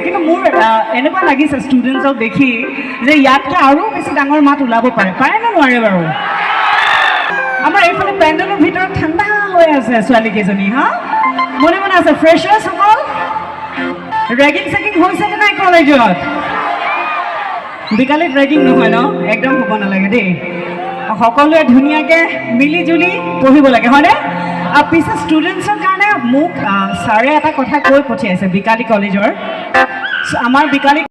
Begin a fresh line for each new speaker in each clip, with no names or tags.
কিন্তু মোৰ এনেকুৱা লাগিছে ষ্টুডেণ্টছক দেখি যে ইয়াতকৈ আৰু বেছি ডাঙৰ মাত ওলাব পাৰে নে নোৱাৰে বাৰু? আমাৰ এইফালে পেণ্ডেলৰ ভিতৰত ঠাণ্ডা হৈ আছে ছোৱালীকেইজনী হা মনে মনে আছে। ফ্ৰেছাৰ্ছ সকল ৰেগিং চেগিং হৈছেনে নাই কলেজত? বিকালিত ৰেগিং নহয় ন? একদম হ'ব নালাগে দেই। সকলোৱে ধুনীয়াকৈ মিলি জুলি পঢ়িব লাগে হয়নে? পিছে ষ্টুডেণ্টছৰ কাৰণে মোক ছাৰে এটা কথা কৈ পঠিয়াইছে বিকালি কলেজৰ। আমাৰ বিকালি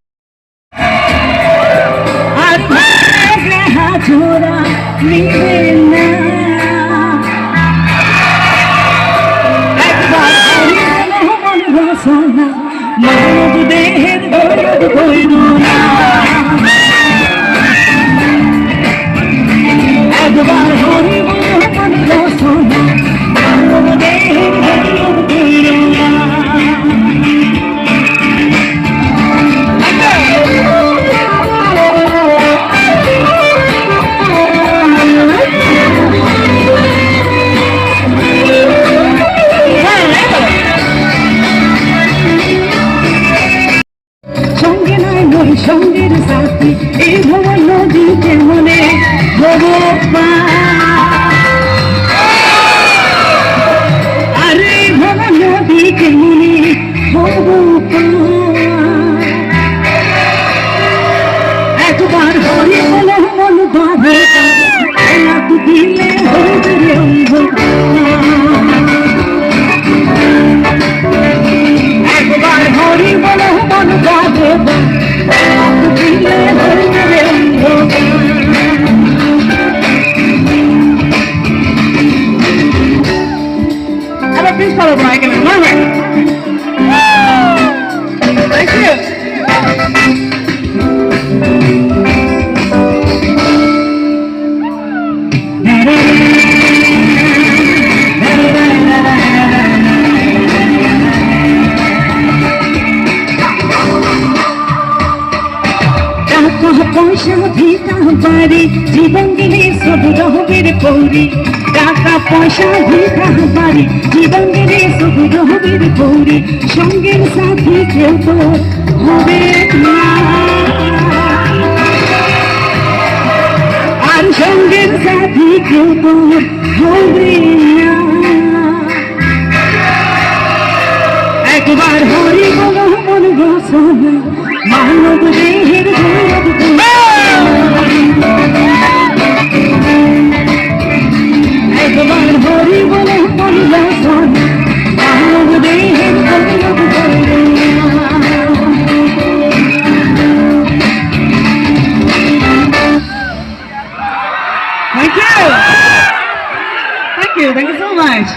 সঙ্গের সাথী এই ভবন নদীতে মনে আরে ভবন নদীতে মনে একবার হরি বলে মন বাঁধে দিলে একবার হরি বলে মন বাঁধে পিছফালৰ পৰা একেলগে নহয় Thank you. পয়সা ভিকা বাড়ি জীবন দিলে সব রহবের পৌরি টাকা পয়সা ভিকা বাড়ি জীবন দিলে সব রহবের পৌরি সঙ্গের সাথী কেউ তো হবে না আর সঙ্গের সাথী কেউ তো হবে না একবার হরি বলো মন বসনা মানব দেহের একবার হরি বলে মন বসনা মানব দেহের Thank you. Thank you. Thank you so much.